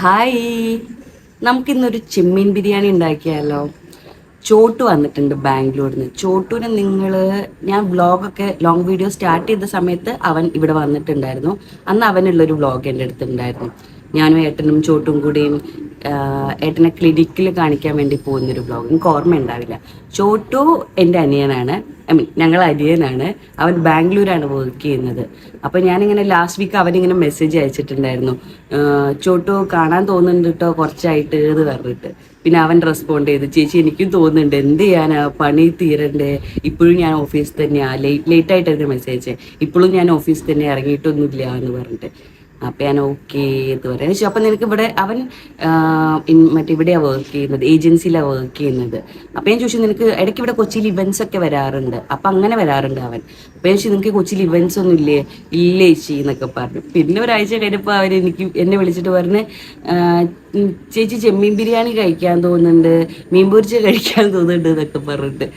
Hi, നമുക്കിന്നൊരു ചെമ്മീൻ ബിരിയാണി ഉണ്ടാക്കിയാലോ? ചോട്ടു വന്നിട്ടുണ്ട് ബാംഗ്ലൂരിൽ നിന്ന്. ചോട്ടുവിനെ ഞാൻ വ്ളോഗൊക്കെ ലോങ് വീഡിയോ സ്റ്റാർട്ട് ചെയ്ത സമയത്ത് അവൻ ഇവിടെ വന്നിട്ടുണ്ടായിരുന്നു. അന്ന് അവനുള്ളൊരു വ്ളോഗ് എൻ്റെ അടുത്തുണ്ടായിരുന്നു. ഞാനും ഏട്ടനും ചോട്ടും കൂടിയും ഏട്ടനെ ക്ലിനിക്കിൽ കാണിക്കാൻ വേണ്ടി പോകുന്നൊരു വ്ളോഗ്. എനിക്ക് ഓർമ്മ ഉണ്ടാവില്ല. ചോട്ടു എൻ്റെ അനിയനാണ്, ഞങ്ങൾ അനിയനാണ്. അവൻ ബാംഗ്ലൂരാണ് വർക്ക് ചെയ്യുന്നത്. അപ്പം ഞാനിങ്ങനെ ലാസ്റ്റ് വീക്ക് അവനിങ്ങനെ മെസ്സേജ് അയച്ചിട്ടുണ്ടായിരുന്നു, ചോട്ടു കാണാൻ തോന്നുന്നുണ്ട് കേട്ടോ കുറച്ചായിട്ട് എന്ന് പറഞ്ഞിട്ട്. പിന്നെ അവൻ റെസ്പോണ്ട് ചെയ്ത്, ചേച്ചി എനിക്കും തോന്നുന്നുണ്ട്, എന്ത് ചെയ്യാനാ, പണി തീരണ്ടേ, ഇപ്പോഴും ഞാൻ ഓഫീസിൽ തന്നെയാണ്, ലേറ്റ് ആയിട്ടായിരുന്നു മെസ്സേജ്, ഇപ്പോഴും ഞാൻ ഓഫീസിൽ തന്നെ ഇറങ്ങിയിട്ടൊന്നുമില്ല എന്ന് പറഞ്ഞിട്ട്. അപ്പം ഞാൻ ഓക്കെ എന്ന് പറയാം. അപ്പം നിനക്ക് ഇവിടെ അവൻ മറ്റേ ഇവിടെയാണ് വർക്ക് ചെയ്യുന്നത്, ഏജൻസിയിലാണ് വർക്ക് ചെയ്യുന്നത്. അപ്പം ഞാൻ ചോദിച്ചു, നിനക്ക് ഇടയ്ക്ക് ഇവിടെ കൊച്ചിയിൽ ഇവൻസ് ഒക്കെ വരാറുണ്ട്, അപ്പം അങ്ങനെ വരാറുണ്ട് അവൻ. അപ്പം ഞാൻ ചോദിച്ചു, നിനക്ക് കൊച്ചിയിൽ ഇവൻസ് ഒന്നും ഇല്ലേ? ഇല്ലേ ചേച്ചി എന്നൊക്കെ പറഞ്ഞു. പിന്നെ ഒരാഴ്ച കഴിഞ്ഞപ്പോൾ അവൻ എന്നെ വിളിച്ചിട്ട് പറഞ്ഞ്, ചേച്ചി ചെമ്മീൻ ബിരിയാണി കഴിക്കാൻ തോന്നുന്നുണ്ട്, മീൻ പൊരിച്ച കഴിക്കാൻ തോന്നുന്നുണ്ട് എന്നൊക്കെ പറഞ്ഞിട്ട്.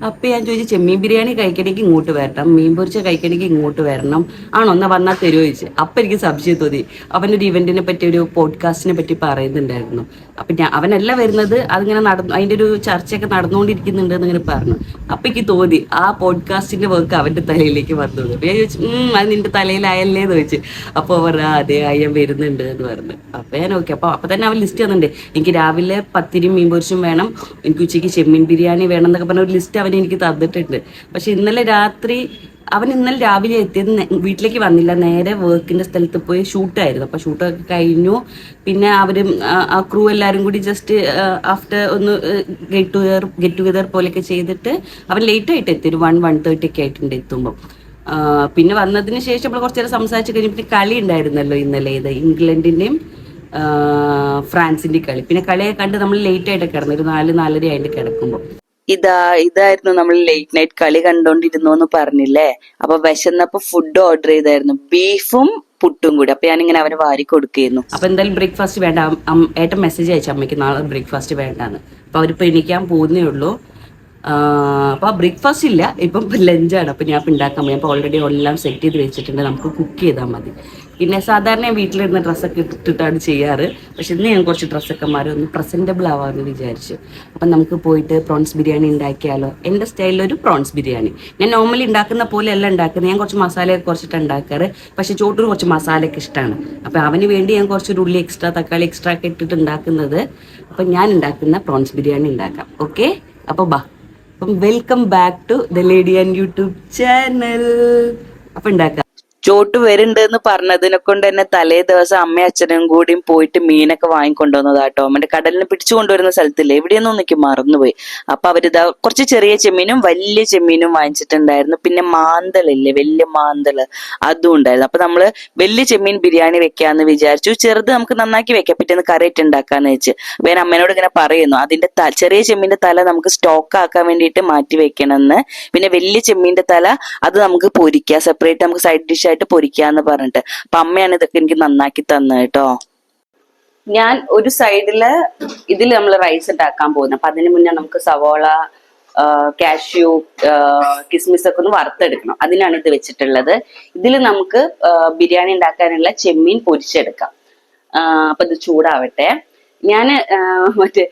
അപ്പം ഞാൻ ചോദിച്ചു, ചെമ്മീൻ ബിരിയാണി കഴിക്കണമെങ്കിൽ ഇങ്ങോട്ട് വരണം, മീൻ പൊരിച്ച കഴിക്കണമെങ്കിൽ ഇങ്ങോട്ട് വരണം, ആണോ എന്നാ വന്നാൽ തരുമോ ചോദിച്ചു. അപ്പം എനിക്ക് സംശയം തോന്നി. അവനൊരു ഇവന്റിനെ പറ്റി, ഒരു പോഡ്കാസ്റ്റിനെ പറ്റി പറയുന്നുണ്ടായിരുന്നു. അപ്പം അവനല്ല വരുന്നത്, അതിങ്ങനെ അതിൻ്റെ ഒരു ചർച്ചയൊക്കെ നടന്നുകൊണ്ടിരിക്കുന്നുണ്ട് എന്നിങ്ങനെ പറഞ്ഞു. അപ്പം എനിക്ക് തോന്നി ആ പോഡ്കാസ്റ്റിന്റെ വർക്ക് അവന്റെ തലയിലേക്ക് വന്നു. അപ്പം ഞാൻ ചോദിച്ചു, അത് നിന്റെ തലയിലായല്ലേ എന്ന് ചോദിച്ചു. അപ്പോൾ അവർ അതെ അയ്യം വരുന്നുണ്ട് എന്ന് പറഞ്ഞു. അപ്പം ഞാൻ ഓക്കെ. അപ്പം തന്നെ അവൻ ലിസ്റ്റ് തന്നിട്ടുണ്ട്. എനിക്ക് രാവിലെ പത്തിരിയും മീൻ പൊരിച്ചും വേണം, എനിക്ക് ഉച്ചയ്ക്ക് ചെമ്മീൻ ബിരിയാണി വേണം എന്നൊക്കെ പറഞ്ഞ ഒരു ലിസ്റ്റ് അവൻ എനിക്ക് തന്നിട്ടുണ്ട്. പക്ഷെ ഇന്നലെ രാവിലെ എത്തിയത് വീട്ടിലേക്ക് വന്നില്ല, നേരെ വർക്കിന്റെ സ്ഥലത്ത് പോയി ഷൂട്ടായിരുന്നു. അപ്പോൾ ഷൂട്ടൊക്കെ കഴിഞ്ഞു. പിന്നെ അവരും ആ ക്രൂ എല്ലാവരും കൂടി ജസ്റ്റ് ആഫ്റ്റർ ഒന്ന് ഗെറ്റ് ടുഗദർ പോലെയൊക്കെ ചെയ്തിട്ട് അവൻ ലേറ്റ് ആയിട്ട് എത്തി, ഒരു 1:30 ഒക്കെ ആയിട്ടുണ്ട് എത്തുമ്പോൾ. പിന്നെ വന്നതിന് ശേഷം നമ്മൾ കുറച്ച് നേരം സംസാരിച്ച് കഴിഞ്ഞപ്പോൾ കളി ഉണ്ടായിരുന്നല്ലോ ഇന്നലെ, ഇത് ഇംഗ്ലണ്ടിൻ്റെയും ഫ്രാൻസിൻ്റെ കളി. പിന്നെ കളിയെ കണ്ട് നമ്മൾ ലേറ്റ് ആയിട്ട് കിടന്നു, ഒരു 4-4:30 ആയിട്ട് കിടക്കുമ്പോൾ. ഇതായിരുന്നു നമ്മൾ ലേറ്റ് നൈറ്റ് കളി കണ്ടോണ്ടിരുന്നു എന്ന് പറഞ്ഞില്ലേ. അപ്പൊ വിശന്നപ്പോ ഫുഡ് ഓർഡർ ചെയ്തായിരുന്നു, ബീഫും പുട്ടും കൂടി. അപ്പൊ ഞാനിങ്ങനെ അവന് വാരി കൊടുക്കുകയായിരുന്നു. അപ്പൊ എന്തായാലും ബ്രേക്ക്ഫാസ്റ്റ് വേണ്ട, ഏട്ടൻ മെസ്സേജ് അയച്ചു അമ്മയ്ക്ക് നാളെ ബ്രേക്ക്ഫാസ്റ്റ് വേണ്ടാന്ന്. അപ്പൊ അവരിപ്പോ എണീക്കാൻ പോകുന്നേ ഉള്ളൂ. അപ്പൊ ബ്രേക്ക്ഫാസ്റ്റ് ഇല്ല, ഇപ്പം ലഞ്ചാണ്. അപ്പൊ ഞാൻ ഉണ്ടാക്കാൻ പോയി. അപ്പൊ ഓൾറെഡി എല്ലാം സെറ്റ് ചെയ്ത് വെച്ചിട്ടുണ്ട്, നമുക്ക് കുക്ക് ചെയ്താൽ മതി. പിന്നെ സാധാരണ ഞാൻ വീട്ടിലിരുന്ന ഡ്രസ്സൊക്കെ ഇട്ടിട്ടാണ് ചെയ്യാറ്. പക്ഷെ ഇന്ന് ഞാൻ കുറച്ച് ഡ്രസ്സൊക്കെ മാറി ഒന്ന് പ്രസൻറ്റബിൾ ആവാമെന്ന് വിചാരിച്ചു. അപ്പം നമുക്ക് പോയിട്ട് പ്രോൺസ് ബിരിയാണി ഉണ്ടാക്കിയാലോ? എൻ്റെ സ്റ്റൈലിലൊരു പ്രോൺസ് ബിരിയാണി. ഞാൻ നോർമലി ഉണ്ടാക്കുന്ന പോലെ അല്ല ഉണ്ടാക്കുന്നത്, ഞാൻ കുറച്ച് മസാലയൊക്കെ കുറച്ചിട്ട് ഉണ്ടാക്കാറ്. പക്ഷേ ചോട്ടിന് കുറച്ച് മസാലയൊക്കെ ഇഷ്ടമാണ്. അപ്പം അവന് വേണ്ടി ഞാൻ കുറച്ചൊരു ഉള്ളി എക്സ്ട്രാ, തക്കാളി എക്സ്ട്രാ ഒക്കെ ഇട്ടിട്ട് ഉണ്ടാക്കുന്നത്. അപ്പം ഞാൻ ഉണ്ടാക്കുന്ന പ്രോൺസ് ബിരിയാണി ഉണ്ടാക്കാം. ഓക്കെ, അപ്പോൾ അപ്പം welcome back to the lady and YouTube channel. അപ്പം ഉണ്ടാക്കാം. ചോട്ടു വരുന്നുണ്ടെന്ന് പറഞ്ഞതിനെ കൊണ്ട് തന്നെ തലേ ദിവസം അമ്മയും അച്ഛനും കൂടിയും പോയിട്ട് മീനൊക്കെ വാങ്ങിക്കൊണ്ടുവന്നതാട്ടോ. മറ്റേ കടലിന് പിടിച്ചു കൊണ്ടുവരുന്ന സ്ഥലത്തില്ലേ, എവിടെയൊന്നും എനിക്ക് മറന്നുപോയി. അപ്പൊ അവരിതാ കുറച്ച് ചെറിയ ചെമ്മീനും വലിയ ചെമ്മീനും വാങ്ങിച്ചിട്ടുണ്ടായിരുന്നു. പിന്നെ മാന്തളില്ലേ, വലിയ മാന്തള്, അതും ഉണ്ടായിരുന്നു. അപ്പൊ നമ്മള് വലിയ ചെമ്മീൻ ബിരിയാണി വെക്കാന്ന് വിചാരിച്ചു, ചെറുത് നമുക്ക് നന്നാക്കി വെക്കാം, പിറ്റേന്ന് കറിയിട്ട് ഉണ്ടാക്കാന്ന് വെച്ച്. അപ്പൊ ഞാൻ അമ്മേനോട് ഇങ്ങനെ പറയുന്നു, അതിന്റെ ചെറിയ ചെമ്മീന്റെ തല നമുക്ക് സ്റ്റോക്ക് ആക്കാൻ വേണ്ടിയിട്ട് മാറ്റി വെക്കണമെന്ന്. പിന്നെ വലിയ ചെമ്മീന്റെ തല അത് നമുക്ക് പൊരിക്കാം, സെപ്പറേറ്റ് നമുക്ക് സൈഡ് ഡിഷ് ആയിട്ട് പൊരിക്കാന്ന് പറഞ്ഞിട്ട്. അപ്പൊ അമ്മയാണ് ഇതൊക്കെ എനിക്ക് നന്നാക്കി തന്നത് കേട്ടോ. ഞാൻ ഒരു സൈഡില് നമ്മൾ റൈസ് ഉണ്ടാക്കാൻ പോകുന്നത്. അപ്പൊ അതിന് മുന്നേ നമുക്ക് സവോള, കാഷ്യൂ, കിസ്മിസ് ഒക്കെ ഒന്ന് വറുത്തെടുക്കണം. അതിനാണ് ഇത് വെച്ചിട്ടുള്ളത്. ഇതിൽ നമുക്ക് ബിരിയാണി ഉണ്ടാക്കാനുള്ള ചെമ്മീൻ പൊരിച്ചെടുക്കാം. അപ്പൊ ഇത് ചൂടാവട്ടെ. ഞാന് മറ്റേ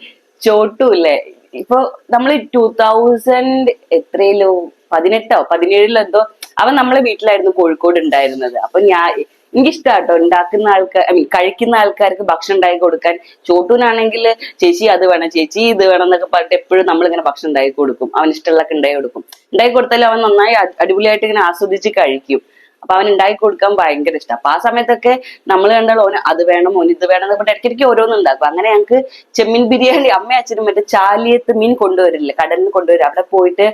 ചോട്ടുമില്ലേ, ഇപ്പൊ നമ്മൾ 2000 എത്രയിലോ 18-17 എന്തോ അവൻ നമ്മളെ വീട്ടിലായിരുന്നു കോഴിക്കോട് ഉണ്ടായിരുന്നത്. അപ്പൊ എനിക്കിഷ്ടാട്ടോ ഉണ്ടാക്കുന്ന ആൾക്കാർ, കഴിക്കുന്ന ആൾക്കാർക്ക് ഭക്ഷണം ഉണ്ടാക്കി കൊടുക്കാൻ. ചോട്ടൂനാണെങ്കിൽ ചേച്ചി അത് വേണം, ചേച്ചി ഇത് വേണം എന്നൊക്കെ പറഞ്ഞിട്ട് എപ്പോഴും നമ്മളിങ്ങനെ ഭക്ഷണം ഉണ്ടാക്കി കൊടുക്കും. അവൻ ഇഷ്ടമുള്ളതൊക്കെ ഉണ്ടാക്കി കൊടുക്കും. ഉണ്ടാക്കി കൊടുത്താലും അവൻ നന്നായി അടിപൊളിയായിട്ട് ഇങ്ങനെ ആസ്വദിച്ച് കഴിക്കും. അപ്പൊ അവൻ ഉണ്ടാക്കി കൊടുക്കാൻ ഭയങ്കര ഇഷ്ടം. അപ്പൊ ആ സമയത്തൊക്കെ നമ്മൾ കണ്ടാൽ ഓന് അത് വേണം, ഓന് ഇത് വേണം എന്നൊക്കെ ഇടയ്ക്കിടയ്ക്ക് ഓരോന്നും ഉണ്ടാക്കും. അങ്ങനെ ഞങ്ങൾക്ക് ചെമ്മീൻ ബിരിയാണി അമ്മയും അച്ഛനും മറ്റേ ചാലിയത്ത് മീൻ കൊണ്ടുവരില്ലേ, കടലിൽ കൊണ്ടുവരും, അവിടെ പോയിട്ട്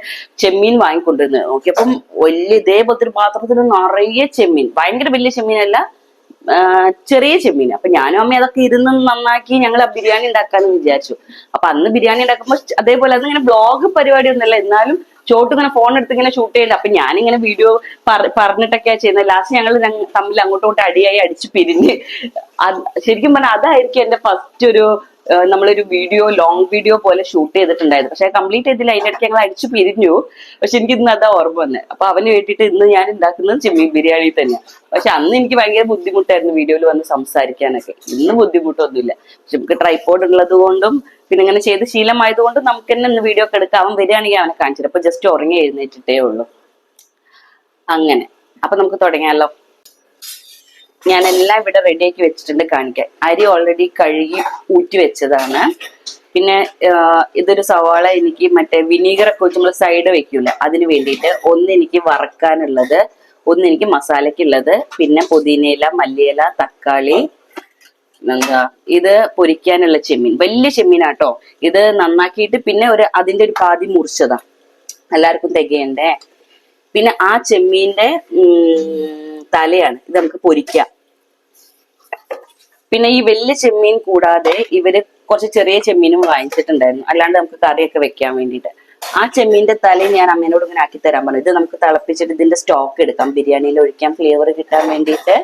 ചെമ്മീൻ വാങ്ങിക്കൊണ്ടുവരുന്നത് നോക്കിയപ്പം വലിയ ഇതേപോലത്തെ ഒരു പാത്രത്തിൽ നിറയെ ചെമ്മീൻ, ഭയങ്കര വലിയ ചെമ്മീനല്ല, ചെറിയ ചെമ്മീൻ. അപ്പൊ ഞാനും അമ്മയും അതൊക്കെ ഇരുന്ന് നന്നാക്കി ഞങ്ങൾ ആ ബിരിയാണി ഉണ്ടാക്കാന്ന് വിചാരിച്ചു. അപ്പൊ അന്ന് ബിരിയാണി ഉണ്ടാക്കുമ്പോൾ അതേപോലെ അതിങ്ങനെ ബ്ലോഗ് പരിപാടി ഒന്നുമല്ല, എന്നാലും ചോട്ട് ഇങ്ങനെ ഫോൺ എടുത്ത് ഇങ്ങനെ ഷൂട്ട് ചെയ്യണ്ട. അപ്പൊ ഞാനിങ്ങനെ വീഡിയോ പറഞ്ഞിട്ടൊക്കെയാ ചെയ്യുന്നത്. ലാസ്റ്റ് ഞങ്ങൾ തമ്മിൽ അങ്ങോട്ടും ഇങ്ങോട്ടും അടിയായി അടിച്ചു പിരിഞ്ഞ്. ശരിക്കും പറഞ്ഞാൽ അതായിരിക്കും എന്റെ ഫസ്റ്റ് ഒരു നമ്മളൊരു ലോങ് വീഡിയോ പോലെ ഷൂട്ട് ചെയ്തിട്ടുണ്ടായിരുന്നു. പക്ഷെ കംപ്ലീറ്റ് ചെയ്തില്ല, അതിനിടയ്ക്ക് ഞങ്ങൾ അടിച്ചു പിരിഞ്ഞു. പക്ഷെ എനിക്ക് ഇന്ന് അതാ ഓർമ്മ വന്നത്. അപ്പൊ അവന് വേണ്ടിയിട്ട് ഇന്ന് ഞാൻ ഉണ്ടാക്കുന്നത് ചെമ്മീൻ ബിരിയാണി തന്നെയാണ്. പക്ഷെ അന്ന് എനിക്ക് ഭയങ്കര ബുദ്ധിമുട്ടായിരുന്നു വീഡിയോയിൽ വന്ന് സംസാരിക്കാനൊക്കെ. ഇന്ന് ബുദ്ധിമുട്ടൊന്നുമില്ല. പക്ഷെ നമുക്ക് ട്രൈപോഡ് ഉള്ളത് കൊണ്ടും പിന്നെ ഇങ്ങനെ ചെയ്ത് ശീലമായതുകൊണ്ടും നമുക്ക് തന്നെ ഇന്ന് വീഡിയോ ഒക്കെ എടുക്കാം. അവൻ വരികയാണെങ്കിൽ അവനെ കാണിച്ചിട്ട്. അപ്പൊ ജസ്റ്റ് ഉറങ്ങി എഴുന്നേറ്റിട്ടേ ഉള്ളൂ. അങ്ങനെ അപ്പൊ നമുക്ക് തുടങ്ങിയാലോ. ഞാൻ എല്ലാം ഇവിടെ റെഡിയാക്കി വെച്ചിട്ടുണ്ട് കാണിക്കാൻ. അരി ഓൾറെഡി കഴുകി ഊറ്റി വെച്ചതാണ്. പിന്നെ ഇതൊരു സവാള എനിക്ക് മറ്റേ വിനീഗർ ഒക്കെ വെച്ച് നമ്മൾ സൈഡ് വെക്കൂല, അതിന് വേണ്ടിയിട്ട്. ഒന്ന് എനിക്ക് വറക്കാനുള്ളത്, ഒന്ന് എനിക്ക് മസാലക്കുള്ളത്, പിന്നെ പുതിനയില, മല്ലിയില, തക്കാളി, എന്താ ഇത് പൊരിക്കാനുള്ള ചെമ്മീൻ. വലിയ ചെമ്മീനാട്ടോ ഇത്. നന്നാക്കിയിട്ട് പിന്നെ അതിന്റെ ഒരു പാതി മുറിച്ചതാ, എല്ലാവർക്കും തികയണ്ടേ. പിന്നെ ആ ചെമ്മീന്റെ തലയാണ് ഇത്, നമുക്ക് പൊരിക്കാം. പിന്നെ ഈ വലിയ ചെമ്മീൻ കൂടാതെ ഇവര് കുറച്ച് ചെറിയ ചെമ്മീനും വാങ്ങിച്ചിട്ടുണ്ടായിരുന്നു, അല്ലാണ്ട് നമുക്ക് കറിയൊക്കെ വെക്കാൻ വേണ്ടിയിട്ട്. ആ ചെമ്മീന്റെ തലയും ഞാൻ അമ്മേനോട് ഇങ്ങനെ ആക്കി തരാൻ പറഞ്ഞു. ഇത് നമുക്ക് തിളപ്പിച്ചിട്ട് ഇതിന്റെ സ്റ്റോക്ക് എടുക്കാം, ബിരിയാണിയിൽ ഒഴിക്കാം, ഫ്ലേവർ കിട്ടാൻ വേണ്ടിയിട്ട്.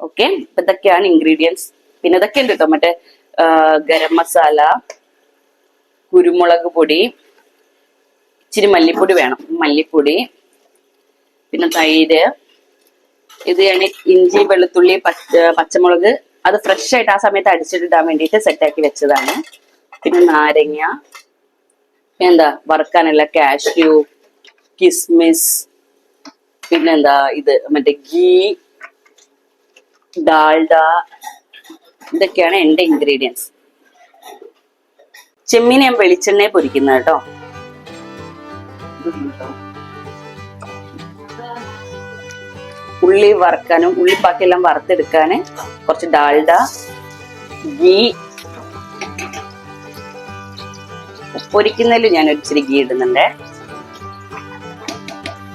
ഓക്കെ, അപ്പൊ ഇതൊക്കെയാണ് ഇൻഗ്രീഡിയൻസ്. പിന്നെ ഇതൊക്കെ ഉണ്ട് കേട്ടോ, മറ്റേ ഗരം മസാല, കുരുമുളക് പൊടി, ഇച്ചിരി മല്ലിപ്പൊടി വേണം, മല്ലിപ്പൊടി, പിന്നെ തൈര്, ഇത് ഞാൻ ഇഞ്ചി, വെളുത്തുള്ളി, പച്ചമുളക് അത് ഫ്രഷ് ആയിട്ട് ആ സമയത്ത് അടിച്ചിട്ടിടാൻ വേണ്ടിയിട്ട് സെറ്റാക്കി വെച്ചതാണ്. പിന്നെ നാരങ്ങ, എന്താ വറുക്കാനുള്ള കാഷ്യൂ, കിസ്മിസ്, പിന്നെന്താ ഇത് മറ്റേ ഗീ, ഡാൽഡ, ഇതൊക്കെയാണ് എന്റെ ഇൻഗ്രീഡിയൻസ്. ചെമ്മീൻ ഞാൻ വെളിച്ചെണ്ണയെ പൊരിക്കുന്നത് കേട്ടോ. ഉള്ളി വറുക്കാനും ഉള്ളിപ്പാക്കെല്ലാം വറുത്തെടുക്കാന് കുറച്ച് ഡാൽഡ, ഗീ, പൊരിക്കുന്നതിൽ ഞാൻ ഇച്ചിരി ഗീ ഇടുന്നുണ്ട്.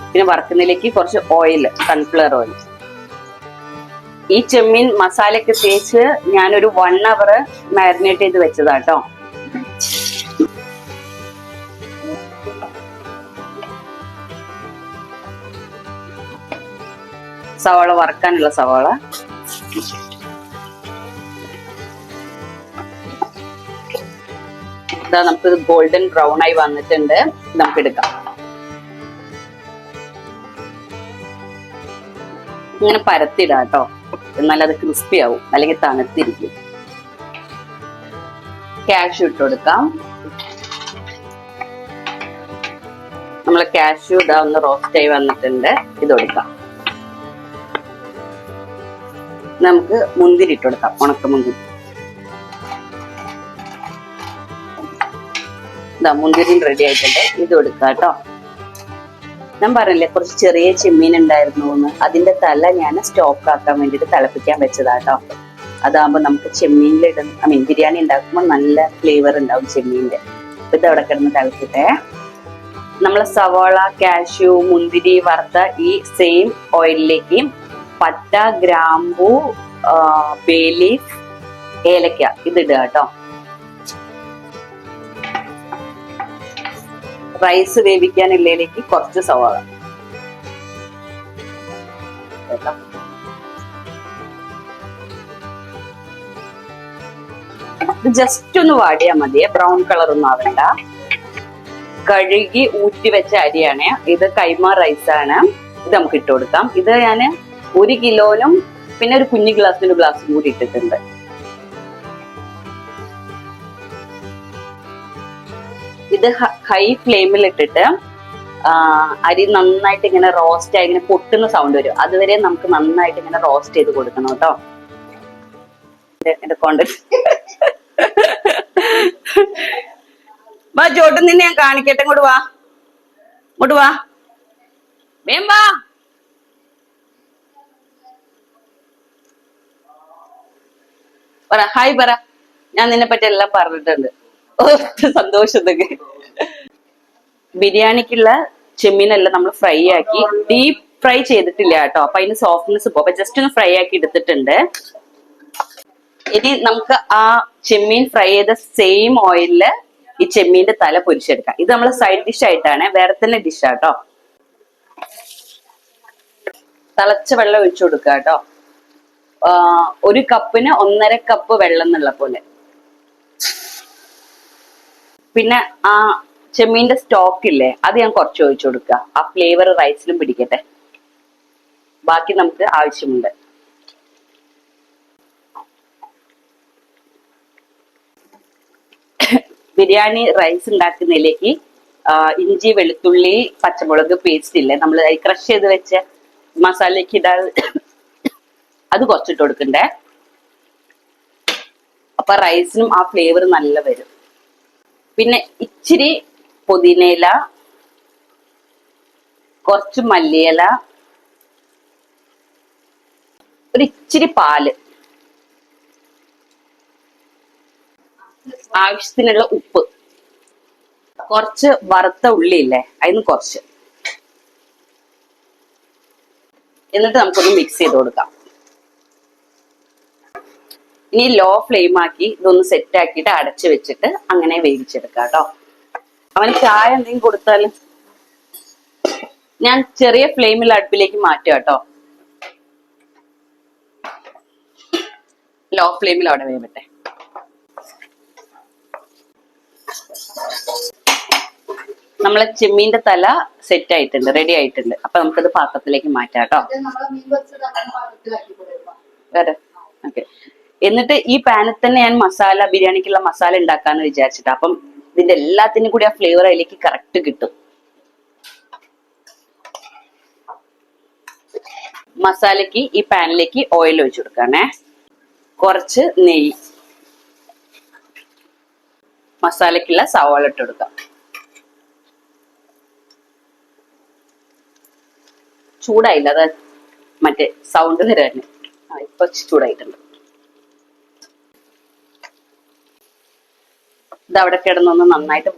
പിന്നെ വറുക്കുന്നതിലേക്ക് കുറച്ച് ഓയിൽ, സൺഫ്ലവർ ഓയിൽ. ഈ ചെമ്മീൻ മസാലയൊക്കെ തേച്ച് ഞാനൊരു 1 hour മാരിനേറ്റ് ചെയ്ത് വെച്ചതാട്ടോ. സവാള വറക്കാനുള്ള സവാള, ഇതാ നമുക്ക് ഗോൾഡൻ ബ്രൗൺ ആയി വന്നിട്ടുണ്ട്, നമുക്ക് എടുക്കാം. ഇങ്ങനെ പരത്തിടാം കേട്ടോ, എന്നാൽ അത് ക്രിസ്പി ആവും, അല്ലെങ്കിൽ തണുത്തിരിക്കും. കാഷ്യൂ ഇട്ട് കൊടുക്കാം. നമ്മളെ കാഷ്യൂ ഇതാ ഒന്ന് റോസ്റ്റ് ആയി വന്നിട്ടുണ്ട്, ഇത് കൊടുക്കാം. നമുക്ക് മുന്തിരി ഇട്ട് കൊടുക്കാം, ഉണക്ക മുന്തിരി. ഇതാ മുന്തിരിയും റെഡി ആയിട്ടുണ്ട്, ഇത് കൊടുക്കാം കേട്ടോ. ഞാൻ പറഞ്ഞില്ലേ കുറച്ച് ചെറിയ ചെമ്മീൻ ഉണ്ടായിരുന്നു എന്ന്, അതിന്റെ തല ഞാൻ സ്റ്റോക്ക് ആക്കാൻ വേണ്ടിയിട്ട് തിളപ്പിക്കാൻ വെച്ചതാട്ടോ. അതാകുമ്പോ നമുക്ക് ചെമ്മീനിൽ ബിരിയാണി ഉണ്ടാക്കുമ്പോൾ നല്ല ഫ്ലേവർ ഉണ്ടാവും ചെമ്മീന്റെ. അപ്പൊ ഇത് അവിടെ കിടന്ന് തിളക്കട്ടെ. നമ്മളെ സവാള, കാഷ്യൂ, മുന്തിരി വറുത്ത ഈ സെയിം ഓയിലിലേക്ക് പട്ട, ഗ്രാമ്പൂ, ബേ ലീഫ്, ഏലക്ക ഇതിടുക കേട്ടോ. റൈസ് വേവിക്കാനുള്ളതിലേക്ക് കുറച്ച് സവാള കേട്ടോ. ജസ്റ്റ് ഒന്ന് വാടിയാൽ മതിയെ, ബ്രൗൺ കളർ ഒന്നും ആവണ്ട. കഴുകി ഊറ്റി വെച്ച അരിയാണ് ഇത്, കൈമ റൈസ് ആണ്. ഇത് നമുക്ക് ഇട്ട് കൊടുക്കാം. ഇത് ഞാന് 1 കിലോനും പിന്നെ ഒരു കുഞ്ഞു ഗ്ലാസ്സിന് ഗ്ലാസ് കൂടി ഇട്ടിട്ടുണ്ട്. ഇത് ഹൈ ഫ്ലെയിമിൽ ഇട്ടിട്ട് അരി നന്നായിട്ട് ഇങ്ങനെ റോസ്റ്റ് ആയി ഇങ്ങനെ പൊട്ടുന്ന സൗണ്ട് വരും, അതുവരെ നമുക്ക് നന്നായിട്ട് ഇങ്ങനെ റോസ്റ്റ് ചെയ്ത് കൊടുക്കണം കേട്ടോ. എന്റെ കോണ്ടന്റ് വാ ചോട്ടു, നിന്നെ ഞാൻ കാണിക്കട്ടെ. ഇങ്ങോട്ട് വാ, ഇങ്ങോട്ട് വാ, വേം വാ. പറ ഹായ് പറ, ഞാൻ നിന്നെ പറ്റി എല്ലാം പറഞ്ഞിട്ടുണ്ട്. സന്തോഷത്തൊക്കെ. ബിരിയാണിക്കുള്ള ചെമ്മീനെല്ലാം നമ്മൾ ഫ്രൈ ആക്കി, ഡീപ് ഫ്രൈ ചെയ്തിട്ടില്ല കേട്ടോ, അപ്പൊ അതിന് സോഫ്റ്റ്നെസ് പോകും. അപ്പൊ ജസ്റ്റ് ഒന്ന് ഫ്രൈ ആക്കി എടുത്തിട്ടുണ്ട്. ഇനി നമുക്ക് ആ ചെമ്മീൻ ഫ്രൈ ചെയ്ത സെയിം ഓയിലില് ഈ ചെമ്മീന്റെ തല പൊരിച്ചെടുക്കാം. ഇത് നമ്മളെ സൈഡ് ഡിഷ് ആയിട്ടാണ്, വേറെ തന്നെ ഡിഷ് ആട്ടോ. തിളച്ച വെള്ളം ഒഴിച്ചു കൊടുക്കുക കേട്ടോ. 1 കപ്പിന് 1.5 കപ്പ് വെള്ളം എന്നുള്ള പോലെ. പിന്നെ ആ ചെമ്മീന്റെ സ്റ്റോക്ക് ഇല്ലേ, അത് ഞാൻ കുറച്ച് ഒഴിച്ചു കൊടുക്കുക. ആ ഫ്ലേവർ റൈസിലും പിടിക്കട്ടെ. ബാക്കി നമുക്ക് ആവശ്യമുണ്ട്. ബിരിയാണി റൈസ് ഉണ്ടാക്കുന്നതിലേക്ക് ഇഞ്ചി വെളുത്തുള്ളി പച്ചമുളക് പേസ്റ്റ് ഇല്ലേ, നമ്മൾ ക്രഷ് ചെയ്ത് വെച്ച മസാലയ്ക്ക് ഇടാ, അത് കുറച്ചിട്ട് കൊടുക്കണ്ടേ. അപ്പൊ റൈസിനും ആ ഫ്ലേവർ നല്ല വരും. പിന്നെ ഇച്ചിരി പുതിനയില, കുറച്ച് മല്ലിയില, ഒരു ഇച്ചിരി പാല്, ആവശ്യത്തിനുള്ള ഉപ്പ്, കുറച്ച് വറുത്ത ഉള്ളി ഇല്ലേ അതിന് കുറച്ച്, എന്നിട്ട് നമുക്കൊന്ന് മിക്സ് ചെയ്ത് കൊടുക്കാം. ഇനി ലോ ഫ്ലെയിം ആക്കി ഇതൊന്ന് സെറ്റ് ആക്കിയിട്ട് അടച്ചു വെച്ചിട്ട് അങ്ങനെ വേവിച്ചെടുക്കാം കേട്ടോ. അവന് ചായ എന്തെങ്കിലും കൊടുത്താല് ഞാൻ ചെറിയ ഫ്ലെയിമിൽ അടുപ്പിലേക്ക് മാറ്റുക കേട്ടോ. ലോ ഫ്ലെയിമിൽ അവിടെ വേവട്ടെ. നമ്മളെ ചെമ്മീന്റെ തല സെറ്റ് ആയിട്ടുണ്ട്, റെഡി ആയിട്ടുണ്ട്. അപ്പൊ നമുക്കത് പാത്രത്തിലേക്ക് മാറ്റാം കേട്ടോ. വേറെ ഓക്കെ. എന്നിട്ട് ഈ പാനിൽ തന്നെ ഞാൻ മസാല, ബിരിയാണിക്കുള്ള മസാല ഉണ്ടാക്കാന്ന് വിചാരിച്ചിട്ട്. അപ്പം ഇതിന്റെ എല്ലാത്തിനും കൂടി ആ ഫ്ലേവർ അതിലേക്ക് കറക്റ്റ് കിട്ടും. മസാലയ്ക്ക് ഈ പാനിലേക്ക് ഓയിൽ ഒഴിച്ചു കൊടുക്കാണേ. കുറച്ച് നെയ്യ്, മസാലയ്ക്കുള്ള സവാള ഇട്ട് കൊടുക്കാം. ചൂടായില്ല, അത് മറ്റേ സൗണ്ട് തരാണ്. ഇപ്പൊ ചൂടായിട്ടുണ്ട്. ഇത് അവിടെ കിടന്നൊന്ന് നന്നായിട്ട്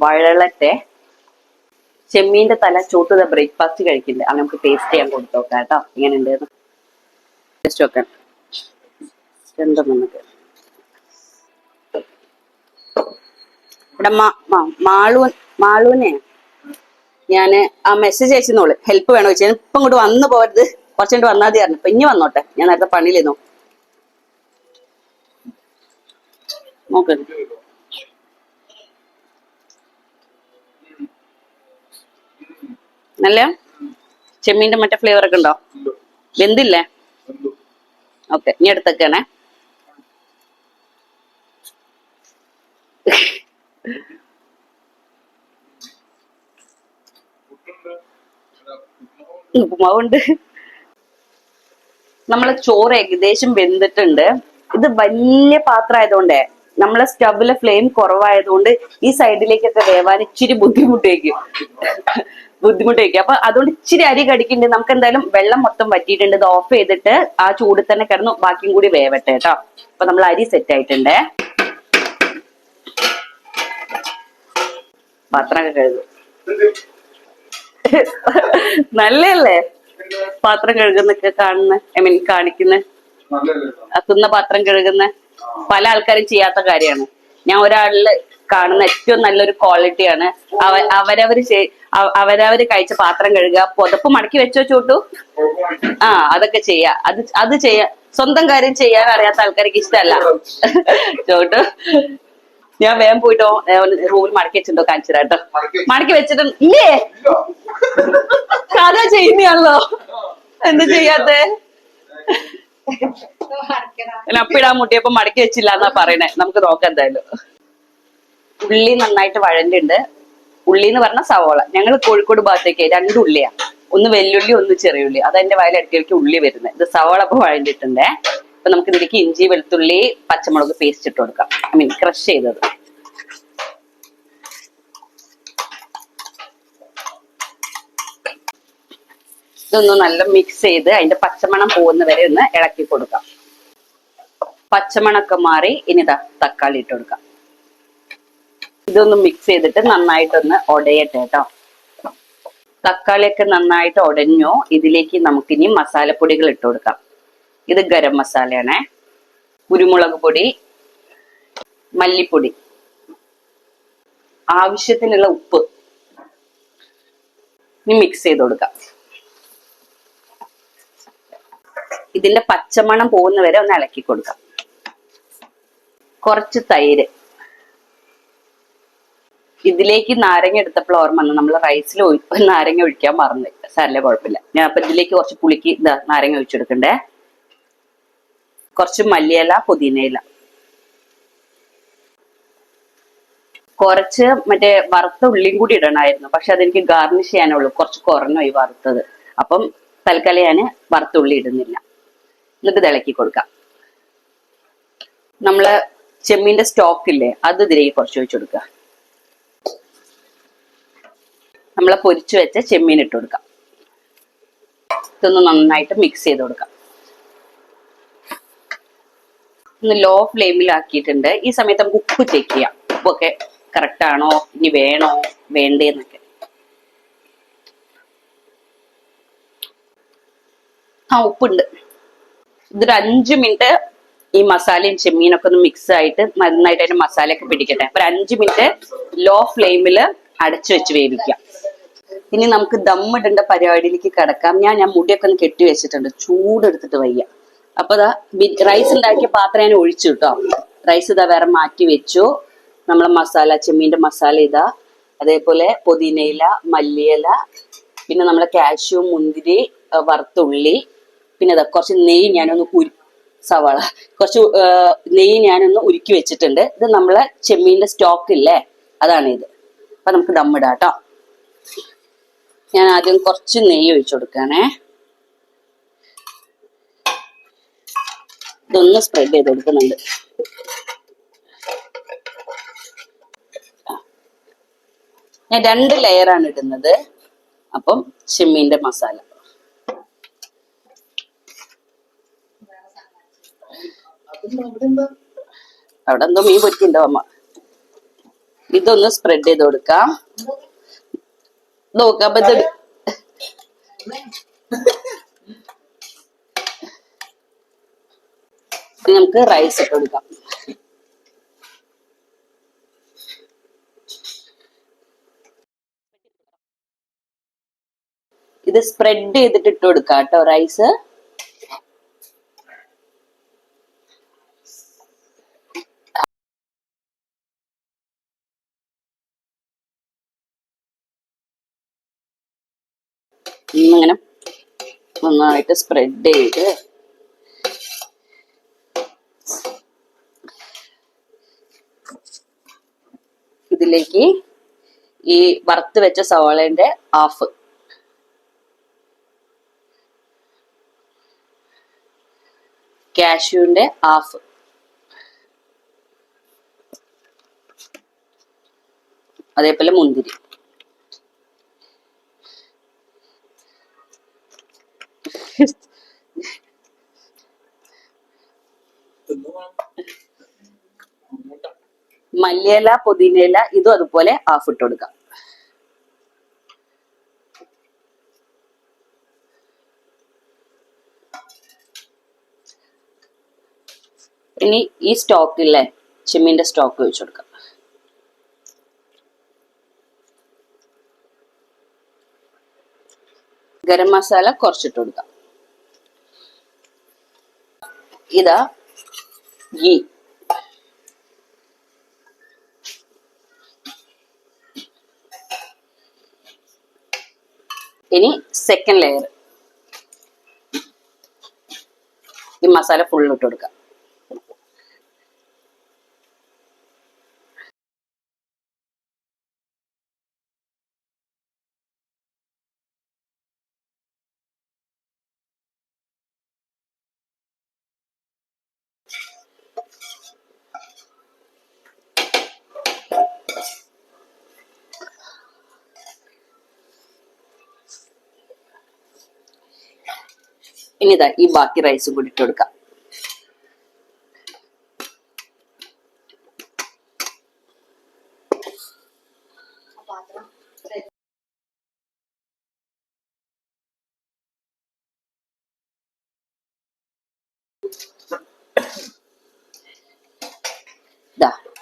വഴളട്ടെ. ചെമ്മീന്റെ തല ചൂട്ടത് ബ്രേക്ക്ഫാസ്റ്റ് കഴിക്കില്ല. അത് നമുക്ക് ടേസ്റ്റ് ചെയ്യാൻ കൊടുത്തു നോക്കാം കേട്ടോ. ഇങ്ങനെ ഉണ്ട് ടേസ്റ്റ് നോക്കാൻ. എന്താ നമുക്ക് ഇവിടെ മാളൂനെ ഞാന് ആ മെസ്സേജ് അയച്ചോളൂ, ഹെൽപ്പ് വേണോ ചോദിച്ചാൽ. ഇപ്പം ഇങ്ങോട്ട് വന്നു പോരുത്, കുറച്ചുകൊണ്ട് വന്നാൽ മതി പറഞ്ഞു. ഇപ്പൊ ഇനി വന്നോട്ടെ, ഞാൻ നേരത്തെ പണിയിലിരുന്നു. നോക്ക്, നല്ല ചെമ്മീന്റെ മറ്റേ ഫ്ലേവർ ഒക്കെ ഉണ്ടോ? വെന്തില്ലേ? ഓക്കെ, ഇനി എടുത്തേക്കാണേ. ഉപ്പുമാവുണ്ട്. നമ്മളെ ചോറ് ഏകദേശം വെന്തിട്ടുണ്ട്. ഇത് വലിയ പാത്രം ആയതുകൊണ്ടേ നമ്മളെ സ്റ്റവിലെ ഫ്ലെയിം കുറവായതുകൊണ്ട് ഈ സൈഡിലേക്കൊക്കെ വേവാൻ ഇച്ചിരി ബുദ്ധിമുട്ടേക്കും. അപ്പൊ അതുകൊണ്ട് ഇച്ചിരി അരി കടിക്കുന്നുണ്ട്. നമുക്ക് എന്തായാലും വെള്ളം മൊത്തം വറ്റിയിട്ടുണ്ട്. ഇത് ഓഫ് ചെയ്തിട്ട് ആ ചൂട് തന്നെ കിടന്നു ബാക്കിയും കൂടി വേവട്ടെ കേട്ടോ. അപ്പൊ നമ്മൾ അരി സെറ്റ് ആയിട്ടുണ്ടേ. പാത്രമൊക്കെ കഴുകും. നല്ലല്ലേ പാത്രം കഴുകുന്നൊക്കെ കാണുന്ന, ഐ മീൻ കാണിക്കുന്ന, തിന്ന പാത്രം കഴുകുന്ന പല ആൾക്കാരും ചെയ്യാത്ത കാര്യമാണ്. ഞാൻ ഒരാളില് കാണുന്ന ഏറ്റവും നല്ലൊരു ക്വാളിറ്റിയാണ്. അവരവര് കഴിച്ച പാത്രം കഴുകുക, പുതപ്പ് മടക്കി വെച്ചോ ചോട്ടു. അതൊക്കെ ചെയ്യാ. അത് ചെയ്യാ. സ്വന്തം കാര്യം ചെയ്യാൻ അറിയാത്ത ആൾക്കാർക്ക് ഇഷ്ടമല്ല ചോട്ടു. ഞാൻ വേഗം പോയിട്ടോ റൂമിൽ മടക്കി വെച്ചിട്ടുണ്ടോ കാണിച്ചു തരാം കേട്ടോ. മടക്കി വെച്ചിട്ട് ഇല്ലേ, കഥ ചെയ്യുന്നയാണല്ലോ, എന്ത് ചെയ്യാത്തെ. അപ്പിടാൻ മുട്ടിയപ്പോ മടക്കി വെച്ചില്ല എന്നാ പറയണേ. നമുക്ക് നോക്കാം എന്തായാലും. ഉള്ളി നന്നായിട്ട് വഴണ്ടിണ്ട്. ഉള്ളി എന്ന് പറഞ്ഞ സവോള. ഞങ്ങൾ കോഴിക്കോട് ഭാഗത്തേക്ക് 2 ഉള്ളിയാ, ഒന്ന് വെല്ലുള്ളി ഒന്ന് ചെറിയുള്ളി. അതെന്റെ വയലിടയ്ക്ക് ഉള്ളി വരുന്നത്. ഇത് സവോള അപ്പൊ വഴണ്ടിട്ടുണ്ടേ. അപ്പൊ നമുക്ക് ഇതിലേക്ക് ഇഞ്ചി വെളുത്തുള്ളി പച്ചമുളക് പേസ്റ്റ് ഇട്ട് കൊടുക്കാം, ഐ മീൻ ക്രഷ് ചെയ്തത്. ഇതൊന്ന് നല്ല മിക്സ് ചെയ്ത് അതിന്റെ പച്ചമണം പോകുന്ന വരെ ഒന്ന് ഇളക്കി കൊടുക്കാം. പച്ചമണൊക്കെ മാറി ഇനി തക്കാളി ഇട്ട് കൊടുക്കാം. ഇതൊന്ന് മിക്സ് ചെയ്തിട്ട് നന്നായിട്ടൊന്ന് ഉടയട്ടെ കേട്ടോ. തക്കാളിയൊക്കെ നന്നായിട്ട് ഉടഞ്ഞു. ഇതിലേക്ക് നമുക്കിനി മസാലപ്പൊടികൾ ഇട്ട് കൊടുക്കാം. ഇത് ഗരം മസാലയാണേ. കുരുമുളക് പൊടി, മല്ലിപ്പൊടി, ആവശ്യത്തിനുള്ള ഉപ്പ്. ഇനി മിക്സ് ചെയ്ത് കൊടുക്കാം. ഇതിന്റെ പച്ചമണം പോകുന്ന വരെ ഒന്ന് ഇളക്കി കൊടുക്കാം. കുറച്ച് തൈര്, ഇതിലേക്ക് നാരങ്ങ എടുത്തപ്പോൾ ഓർമ്മ വന്നു, നമ്മൾ റൈസിൽ നാരങ്ങ ഒഴിക്കാൻ മറന്നു. സാരല്ല, കുഴപ്പമില്ല. ഞാൻ അപ്പൊ ഇതിലേക്ക് കുറച്ച് പുളിക്ക് ഇതാ നാരങ്ങ ഒഴിച്ചെടുക്കണ്ടേ. കുറച്ച് മല്ലിയില, പുതിനയില, കുറച്ച് മറ്റേ വറുത്ത ഉള്ളിയും കൂടി ഇടണമായിരുന്നു, പക്ഷെ അതെനിക്ക് ഗാർണിഷ് ചെയ്യാനുള്ളൂ, കുറച്ച് കുറഞ്ഞു വറുത്തത്. അപ്പം തൽക്കാലം ഞാൻ വറുത്ത ഉള്ളി ഇടുന്നില്ല. എന്നിട്ട് ഇത് ഇളക്കി കൊടുക്കാം. നമ്മള് ചെമ്മീന്റെ സ്റ്റോക്ക് ഇല്ലേ, അത് ഇതിലേക്ക് കുറച്ച് ഒഴിച്ചു കൊടുക്കുക. നമ്മളെ പൊരിച്ചു വെച്ച ചെമ്മീൻ ഇട്ട് കൊടുക്കാം. ഇതൊന്ന് നന്നായിട്ട് മിക്സ് ചെയ്ത് കൊടുക്കാം. ഒന്ന് ലോ ഫ്ലെയിമിലാക്കിയിട്ടുണ്ട്. ഈ സമയത്ത് നമുക്ക് ഉപ്പ് ചെക്ക് ചെയ്യാം. ഉപ്പൊക്കെ കറക്റ്റ് ആണോ, ഇനി വേണോ വേണ്ടേന്നൊക്കെ. ഉപ്പുണ്ട്. ഇതൊരു 5 മിനിറ്റ് ഈ മസാലയും ചെമ്മീനൊക്കെ ഒന്ന് മിക്സ് ആയിട്ട് നന്നായിട്ട് അതിന്റെ മസാലയൊക്കെ പിടിക്കട്ടെ. അപ്പൊ 5 മിനിറ്റ് ലോ ഫ്ലെയിമിൽ അടച്ചു വെച്ച് വേവിക്കാം. ഇനി നമുക്ക് ദമ്മിടേണ്ട പരിപാടിയിലേക്ക് കിടക്കാം. ഞാൻ മുടിയൊക്കെ ഒന്ന് കെട്ടി വെച്ചിട്ടുണ്ട്, ചൂടെടുത്തിട്ട് വയ്യ. അപ്പൊ ഇതാ റൈസ് ഉണ്ടാക്കിയ പാത്രം ഞാൻ ഒഴിച്ചു കേട്ടോ. റൈസ് ഇതാ വേറെ മാറ്റി വെച്ചു. നമ്മളെ മസാല, ചെമ്മീന്റെ മസാല ഇതാ, അതേപോലെ പുതിനയില, മല്ലിയില, പിന്നെ നമ്മളെ കാഷ്യൂ, മുന്തിരി, വറുത്തുള്ളി, പിന്നെ ഇതാ കുറച്ച് നെയ്യ് ഞാനൊന്ന് സവാള, കുറച്ച് നെയ്യ് ഞാനൊന്ന് ഉരുക്കി വെച്ചിട്ടുണ്ട്. ഇത് നമ്മളെ ചെമ്മീന്റെ സ്റ്റോക്ക് ഇല്ലേ, അതാണ് ഇത്. അപ്പൊ നമുക്ക് ദമ്മിടാം കേട്ടോ. ഞാൻ ആദ്യം കുറച്ച് നെയ്യ് ഒഴിച്ചു കൊടുക്കാനേ. ഇതൊന്ന് സ്പ്രെഡ് ചെയ്ത് കൊടുക്കുന്നുണ്ട്. ഞാൻ 2 ലെയറാണ് ഇടുന്നത്. അപ്പം ചെമ്മീന്റെ മസാല അവിടെ എന്തോ മീൻ പൊരിക്കുണ്ടോ അമ്മ. ഇതൊന്ന് സ്പ്രെഡ് ചെയ്ത് കൊടുക്കാം. നോക്കാം. അപ്പൊ ഇത് നമുക്ക് റൈസ് ഇട്ട് കൊടുക്കാം. ഇത് സ്പ്രെഡ് ചെയ്തിട്ട് ഇട്ട് കൊടുക്കാം കേട്ടോ റൈസ്. ഇങ്ങനെ നന്നായിട്ട് സ്പ്രെഡ് ചെയ്ത് ഇതിലേക്ക് ഈ വറുത്ത് വെച്ച സവാളന്റെ ഹാഫ്, കാഷ്യൂന്റെ ഹാഫ്, അതേപോലെ മുന്തിരി, മല്ലിയില, പുതിനയില, ഇതും അതുപോലെ ഹാഫ് ഇട്ട് കൊടുക്കാം. ഇനി ഈ സ്റ്റോക്ക് ഇല്ലേ, ചെമ്മീന്റെ സ്റ്റോക്ക് ഒഴിച്ചു കൊടുക്കാം. ഗരം മസാല കുറച്ചിട്ട് കൊടുക്കാം. ഇതാ ഗീ, ഇനി സെക്കൻഡ് ലെയർ ഈ മസാല ഫുൾ ഇട്ട് കൊടുക്കാം. ഇനി ഇതാ ഈ ബാക്കി റൈസും കൂടി ഇട്ട് കൊടുക്കാം.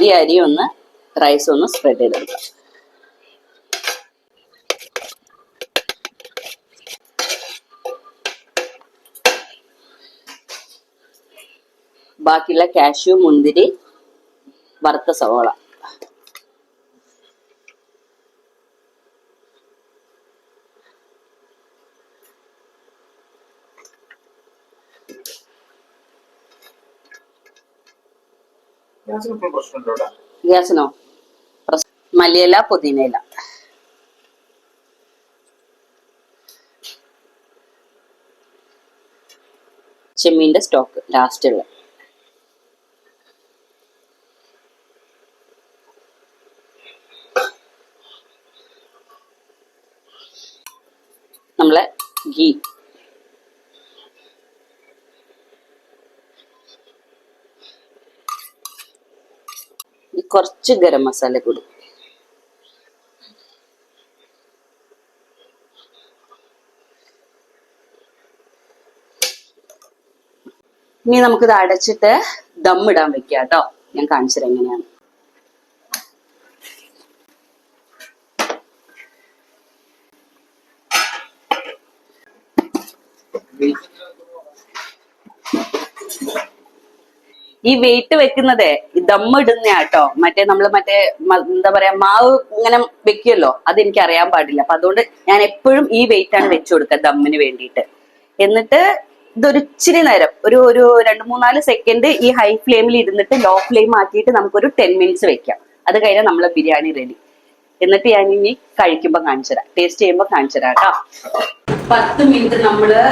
ഈ അരി ഒന്ന് റൈസ് ഒന്ന് സ്പ്രെഡ് ചെയ്തെടുക്കാം. ബാക്കിയുള്ള കാഷ്യൂ, മുന്തിരി, വറുത്ത സവോള, ഗ്യാസിനോ? മല്ലിയില, പുതിനയില. ചെമ്മീന്റെ സ്റ്റോക്ക് ലാസ്റ്റ് ഉള്ള. നമ്മളെ ഗീ. കുറച്ച് ഗരം മസാല കൂടി. ഇനി നമുക്കിത് അടച്ചിട്ട് ദമ്മിടാൻ വെക്കാം കേട്ടോ. ഞാൻ കാണിച്ചത് എങ്ങനെയാണ്. ഈ വെയിറ്റ് വെക്കുന്നതേ ദമ്മിടുന്ന കേട്ടോ. മറ്റേ എന്താ പറയാ, മാവ് ഇങ്ങനെ വെക്കുമല്ലോ, അതെനിക്ക് അറിയാൻ പാടില്ല. അപ്പൊ അതുകൊണ്ട് ഞാൻ എപ്പോഴും ഈ വെയിറ്റ് ആണ് വെച്ചു കൊടുക്കുക ദമ്മിന് വേണ്ടിയിട്ട്. എന്നിട്ട് ഇതൊരു ഇച്ചിരി നേരം, ഒരു 2-3-4 സെക്കൻഡ് ഈ ഹൈ ഫ്ലെയിമിൽ ഇരുന്നിട്ട് ലോ ഫ്ലെയിം ആക്കിയിട്ട് നമുക്കൊരു 10 മിനിറ്റ്സ് വെക്കാം. അത് കഴിഞ്ഞാൽ നമ്മളെ ബിരിയാണി റെഡി. എന്നിട്ട് ഞാൻ ഇനി കഴിക്കുമ്പോ കാണിച്ചുതരാം, ടേസ്റ്റ് ചെയ്യുമ്പോ കാണിച്ചുതരാം കേട്ടോ. 10 മിനിറ്റ് നമ്മള്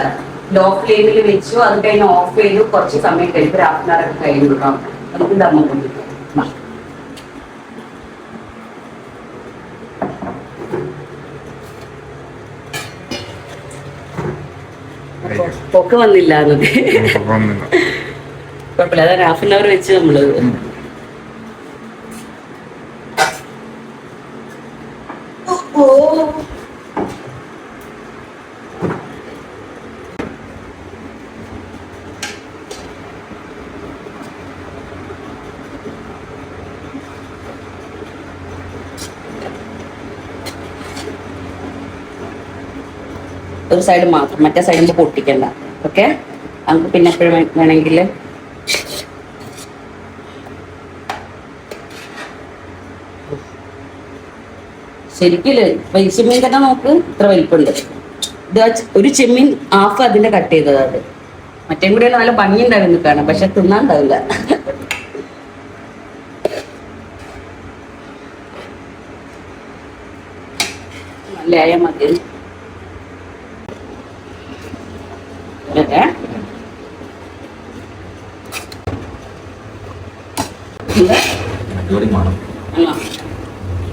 ലോ ഫ്ലെയിമിൽ വെച്ചു. അത് കഴിഞ്ഞ് ഓഫ് ചെയ്തു. കുറച്ച് സമയം കഴിയുമ്പോൾ ഒരു ഹാഫ് ആൻ അവർ ഒക്കെ കഴിഞ്ഞു കേട്ടോ. നമുക്ക് ദമ്മ കൊണ്ടിരിക്കാം. പൊക്ക വന്നില്ല എന്നത് കുഴപ്പമില്ല. അതാണ് ഹാഫ് ആൻ അവർ വെച്ച് നമ്മള് ഒരു സൈഡ് മാത്രം, മറ്റേ സൈഡ് നമുക്ക് പൊട്ടിക്കണ്ട. ഓക്കെ, നമുക്ക് പിന്നെ എപ്പോഴും വേണമെങ്കിൽ ശരിക്കും ചെമ്മീൻ തന്നെ നോക്ക്, ഇത്ര വലിപ്പമുണ്ട്. ഇത് ഒരു ചെമ്മീൻ ഹാഫ് അതിന്റെ കട്ട് ചെയ്തത്. അത് മറ്റേ കൂടെ നല്ല ഭംഗി ഉണ്ടായിരുന്നു കാണാം, പക്ഷെ തിന്നാണ്ടാവില്ല. നല്ല ആയ മതി.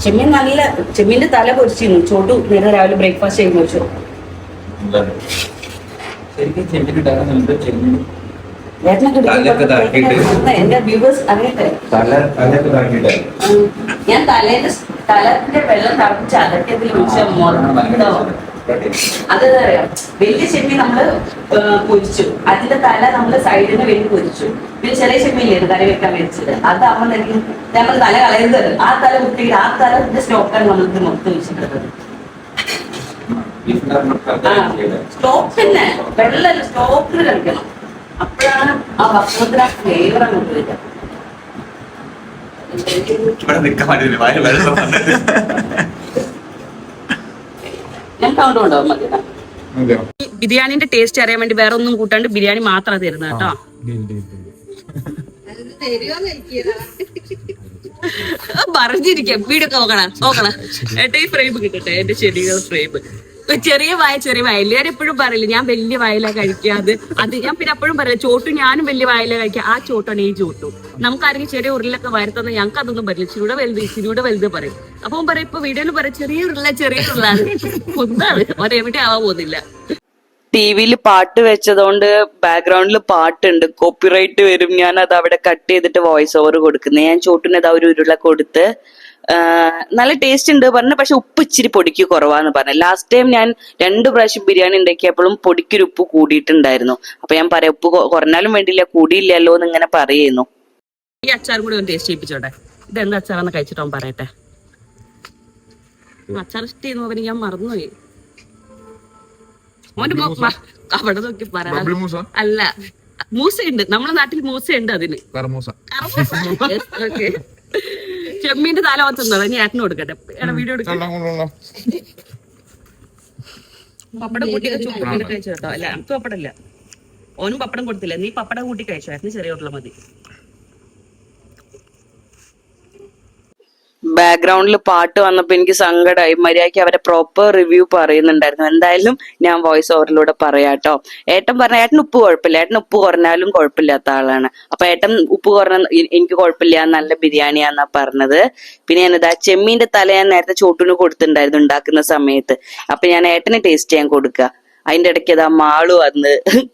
ചെമ്മീൻ നല്ല, ചെമ്മീന്റെ തല പൊരിച്ചിരുന്നു. ചോട്ടു നേരെ രാവിലെ ബ്രേക്ക്ഫാസ്റ്റ് ചെയ്യുന്ന വെച്ചു. എന്റെ വ്യൂവേഴ്സ് അറിയട്ടെ, ഞാൻ തലത്തിന്റെ വെള്ളം തറപ്പിച്ച് അതൊക്കെ അതറിയാം. വലിയ ചെമ്മീൻ നമ്മള് പൊരിച്ചു, അതിന്റെ തല നമ്മള് സൈഡിന് വേണ്ടി പൊരിച്ചു. പിന്നെ ചെറിയ ചെമ്മീനില്ലേ തല വെക്കാൻ വെച്ചത്, അത് നമ്മൾ തല കളയുന്നത്. ആ തല കുത്തിയിട്ട് ആ തലത്തിന്റെ സ്റ്റോക്കാണ് നമ്മൾക്ക് മൊത്തം വെച്ചിട്ടുള്ളത്. സ്റ്റോക്ക് തന്നെ വെള്ളം സ്റ്റോക്കിൽ കഴിക്കണം. അപ്പോഴാണ് ആ ഭക്ഷണത്തിന് ആ ഫ്ലേവർ അങ്ങോട്ട് വരിക. ഞാൻ കൗണ്ട് കൊണ്ടുപോകാൻ മതി. ബിരിയാണിന്റെ ടേസ്റ്റ് അറിയാൻ വേണ്ടി വേറെ ഒന്നും കൂട്ടാണ്ട് ബിരിയാണി മാത്രം തരുന്നത് കേട്ടോ. പറഞ്ഞിരിക്കാം, വീടൊക്കെ നോക്കണം. ഏട്ടാ ഈ ഫ്രെയിം കിട്ടട്ടെ, എന്റെ ചെടികൾ ഫ്രെയിം. ചെറിയ വായ എല്ലാവരും എപ്പോഴും പറയില്ല ഞാൻ വലിയ വായില കഴിക്കാതെ. അത് ഞാൻ പിന്നെ എപ്പോഴും പറയില്ല, ചോട്ടു ഞാനും വലിയ വായില കഴിക്കുക. ആ ചോട്ടാണ് ഈ ചോട്ടു. നമുക്കാരെങ്കിലും ചെറിയ ഉരുളൊക്കെ വരുത്തുന്ന ഞങ്ങൾക്ക് അതൊന്നും പറയില്ല. ചിരിയുടെ വലുത് പറയും. അപ്പം പറയും, ഇപ്പൊ വീഡിയോയിൽ പറയും ചെറിയ ഉരുളാണ്. ഒന്നാണ് അവരെവിടെ ആവാൻ പോകുന്നില്ല. ടിവിയിൽ പാട്ട് വെച്ചതുകൊണ്ട് ബാക്ക്ഗ്രൗണ്ടിൽ പാട്ടുണ്ട്, കോപ്പിറൈറ്റ് വരും. ഞാൻ അത് അവിടെ കട്ട് ചെയ്തിട്ട് വോയിസ് ഓവർ കൊടുക്കുന്നത്. ഞാൻ ചോട്ടിന് അതാ ഒരു ഉരുള കൊടുത്ത് നല്ല ടേസ്റ്റ് ഉണ്ട് പറഞ്ഞു. പക്ഷെ ഉപ്പ് ഇച്ചിരി പൊടിക്ക് കുറവാന്ന് പറഞ്ഞു. ലാസ്റ്റ് ടൈം ഞാൻ 2 പ്രാവശ്യം ബിരിയാണി ഉണ്ടാക്കിയപ്പോഴും പൊടിക്കൊരു ഉപ്പ് കൂടിയിട്ടുണ്ടായിരുന്നു. അപ്പൊ ഞാൻ പറയാം, ഉപ്പ് കുറഞ്ഞാലും വേണ്ടിയില്ല, കൂടിയില്ലല്ലോ എന്ന് ഇങ്ങനെ പറയുന്നു. ഈ അച്ചാർ കൂടി ഒന്ന് ടേസ്റ്റ് ചെയ്യിപ്പിച്ചോട്ടെ. ഇത് എന്താ അച്ചാറാന്ന് കഴിച്ചിട്ടോ പറയട്ടെ. അച്ചാർ ഇഷ്ടം ചെയ്യുന്ന ഞാൻ മറന്നുപോയി. അവിടെ നോക്കി പറയാ. അല്ല, മൂസയുണ്ട്, നമ്മുടെ നാട്ടിൽ മൂസയുണ്ട്. അതിന് ചെമ്മീന്റെ തല വത്തുന്നത് ഞാൻ ഏട്ടന് കൊടുക്കട്ടെ. വീഡിയോ എടുക്കട്ടെ. പപ്പടം കൂട്ടി കഴിച്ചു കേട്ടോ. അല്ല എനിക്ക് പപ്പടം ഇല്ല, ഓനും പപ്പടം കൊടുത്തില്ല. നീ പപ്പടം കൂട്ടി കഴിച്ചോ. ഏട്ടന് ചെറിയ ഉരുള മതി. ബാക്ക്ഗ്രൗണ്ടിൽ പാട്ട് വന്നപ്പോ എനിക്ക് സങ്കടമായി. മര്യാദയ്ക്ക് അവരെ പ്രോപ്പർ റിവ്യൂ പറയുന്നുണ്ടായിരുന്നു. എന്തായാലും ഞാൻ വോയിസ് ഓവറിലൂടെ പറയാട്ടോ. ഏട്ടൻ പറഞ്ഞ ഏട്ടന് ഉപ്പ് കുഴപ്പമില്ല, ഏട്ടന് ഉപ്പ് കുറഞ്ഞാലും കുഴപ്പമില്ലാത്ത ആളാണ്. അപ്പൊ ഏട്ടൻ ഉപ്പ് കുറഞ്ഞ എനിക്ക് കുഴപ്പമില്ല, നല്ല ബിരിയാണിയാന്നാ പറഞ്ഞത്. പിന്നെ ഞാനിതാ ചെമ്മീന്റെ തല ഞാൻ നേരത്തെ ചോട്ടിന് കൊടുത്തിട്ടുണ്ടായിരുന്നു ഉണ്ടാക്കുന്ന സമയത്ത്. അപ്പൊ ഞാൻ ഏട്ടന് ടേസ്റ്റ് ചെയ്യാൻ കൊടുക്കുക. അതിന്റെ ഇടയ്ക്ക് അതാ മാളു വന്ന്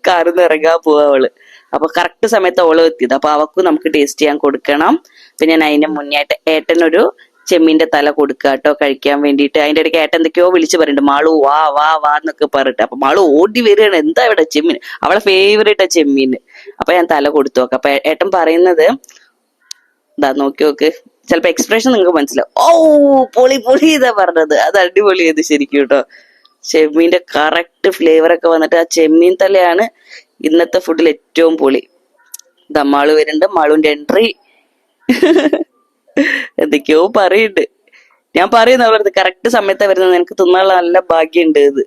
കാറിന്ന് ഇറങ്ങാൻ പോവാ അവള്. അപ്പൊ കറക്റ്റ് സമയത്ത് അവള് എത്തിയത്. അപ്പൊ അവക്കും നമുക്ക് ടേസ്റ്റ് ചെയ്യാൻ കൊടുക്കണം. പിന്നെ ഞാൻ അതിന്റെ മുന്നേറ്റ് ഏട്ടനൊരു ചെമ്മീന്റെ തല കൊടുക്കുക കേട്ടോ കഴിക്കാൻ വേണ്ടിയിട്ട്. അതിന്റെ ഇടയ്ക്ക് ഏട്ടൻ എന്തൊക്കെയോ വിളിച്ചു പറയുന്നുണ്ട്, മാളു വാ വാ വാ എന്നൊക്കെ പറഞ്ഞിട്ട്. അപ്പൊ മാളു ഓടി വരികയാണ്, എന്താ ഇവിടെ ചെമ്മീൻ, അവളെ ഫേവറേറ്റാ ചെമ്മീൻ. അപ്പൊ ഞാൻ തല കൊടുത്തു നോക്കാം. അപ്പൊ ഏട്ടൻ പറയുന്നത് ഇതാ നോക്കി നോക്ക്, ചിലപ്പോ എക്സ്പ്രഷൻ നിങ്ങൾക്ക് മനസ്സിലാവും. ഓ പൊളി പൊളി ഇതാ പറഞ്ഞത്, അത് അടിപൊളിയായത് ശരിക്കും കേട്ടോ. ചെമ്മീന്റെ കറക്റ്റ് ഫ്ലേവർ ഒക്കെ വന്നിട്ട് ആ ചെമ്മീൻ തലയാണ് ഇന്നത്തെ ഫുഡിൽ ഏറ്റവും പൊളി. ഇതാ മാളു വരുന്നുണ്ട്, മാളുവിന്റെ എൻട്രി. എന്തൊക്കെയോ പറയുന്നുണ്ട്. ഞാൻ പറയുന്ന അവരത് കറക്റ്റ് സമയത്താ വരുന്നത്, നിനക്ക് തിന്നാനുള്ള നല്ല ഭാഗ്യമുണ്ട് ഇത്.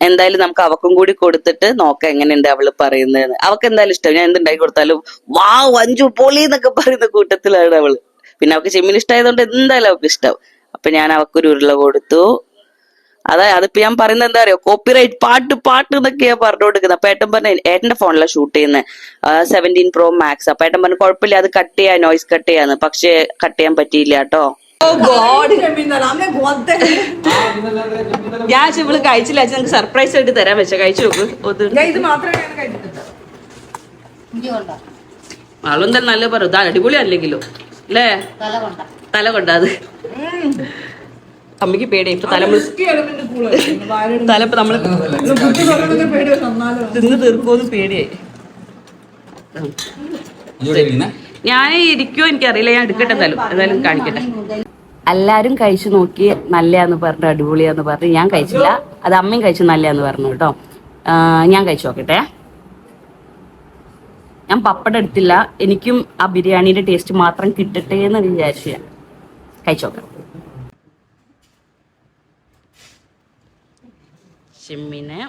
എന്തായാലും നമുക്ക് അവക്കും കൂടി കൊടുത്തിട്ട് നോക്കാം എങ്ങനെയുണ്ട് അവള് പറയുന്നതെന്ന്. അവക്ക് എന്തായാലും ഇഷ്ടം, ഞാൻ എന്തുണ്ടാക്കി കൊടുത്താലും വാ വഞ്ചു പൊളി എന്നൊക്കെ പറയുന്ന കൂട്ടത്തിലാണ് അവള്. പിന്നെ അവക്ക് ചെമ്മീൻ ഇഷ്ടമായതുകൊണ്ട് എന്തായാലും അവക്ക് ഇഷ്ടം. അപ്പൊ ഞാൻ അവക്കൊരു ഉരുള കൊടുത്തു. അതിപ്പോ ഞാൻ പറയുന്നത് എന്താ അറിയോ, കോപ്പിറൈറ്റ് പാട്ട് പാട്ട് എന്നൊക്കെയാ പറഞ്ഞുകൊടുക്കുന്നത്. അപ്പൊ ഏട്ടൻ പറഞ്ഞ ഏട്ടന്റെ ഫോണിലാണ് ഷൂട്ട് ചെയ്യുന്നത്, 17 Pro Max. അപ്പൊ ഏട്ടൻ പറഞ്ഞു കുഴപ്പമില്ല, അത് കട്ട് ചെയ്യാ, നോയ്സ് കട്ട് ചെയ്യാന്ന്. പക്ഷെ കട്ട് ചെയ്യാൻ പറ്റിയില്ല കേട്ടോ. ഞാൻ ഇവള് കഴിച്ചില്ല, നിങ്ങൾക്ക് സർപ്രൈസ് ആയിട്ട് തരാൻ വെച്ച കഴിച്ചു നോക്ക്. ആളും തന്നെ നല്ല പറയും, അടിപൊളി അല്ലെങ്കിലോ അല്ലേ, തല കൊണ്ടാത്. അമ്മക്ക് പേടിയായി ഇപ്പൊ തല ഇപ്പൊ നമ്മള് തിന്ന് തീർക്കുമെന്ന് പേടിയായി. ഞാൻ ഇരിക്കുമോ എനിക്കറിയില്ല, ഞാൻ എടുക്കട്ടെ, എന്തായാലും കാണിക്കട്ടെ. എല്ലാരും കഴിച്ചു നോക്കി നല്ലയാന്ന് പറഞ്ഞു, അടിപൊളിയാന്ന് പറഞ്ഞു. ഞാൻ കഴിച്ചില്ല, അത് അമ്മയും കഴിച്ചു നല്ലയാന്ന് പറഞ്ഞു കേട്ടോ. ഞാൻ കഴിച്ചു നോക്കട്ടെ. ഞാൻ പപ്പടം എടുത്തില്ല, എനിക്കും ആ ബിരിയാണിയുടെ ടേസ്റ്റ് മാത്രം കിട്ടട്ടെ എന്ന് വിചാരിച്ചു. ഞാൻ കഴിച്ചു നോക്കാം. ചെമ്മീന്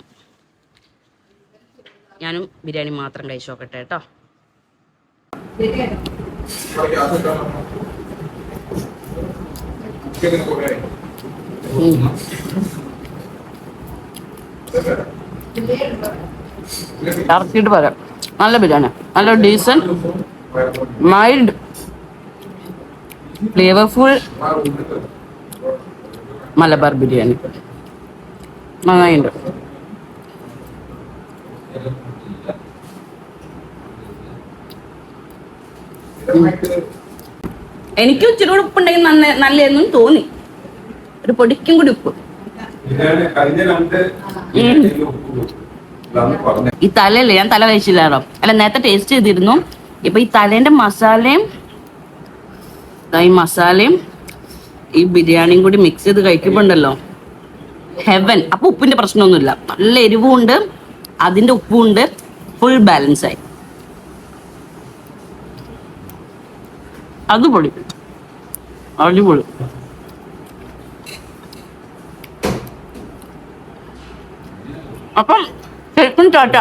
ഞാനും ബിരിയാണി മാത്രം കഴിച്ചു നോക്കട്ടെ കേട്ടോ. ഇറക്കിയിട്ട് പറയാം, നല്ല ബിരിയാണി, നല്ല decent mild flavourful Malabar biryani, നന്നായിട്ടുണ്ട്. എനിക്ക് ഇച്ചിരി കൂടെ ഉപ്പുണ്ടെങ്കിൽ നല്ലെന്നും തോന്നി, ഒരു പൊടിക്കും കൂടി ഉപ്പ്. ഈ തലയല്ലേ, ഞാൻ തല കഴിച്ചില്ലാറോ, അല്ല നേരത്തെ ടേസ്റ്റ് ചെയ്തിരുന്നു. ഇപ്പൊ ഈ തലേന്റെ മസാലയും ഈ ബിരിയാണിയും കൂടി മിക്സ് ചെയ്ത് കഴിക്കുമ്പോണ്ടല്ലോ ഹെവൻ. അപ്പൊ ഉപ്പിന്റെ പ്രശ്നമൊന്നുമില്ല, നല്ല എരിവും ഉണ്ട്, അതിന്റെ ഉപ്പും ഉണ്ട്, ഫുൾ ബാലൻസ് ആയി. അതുപൊളി, അടിപൊളി. അപ്പം ശരിക്കും ടാറ്റ.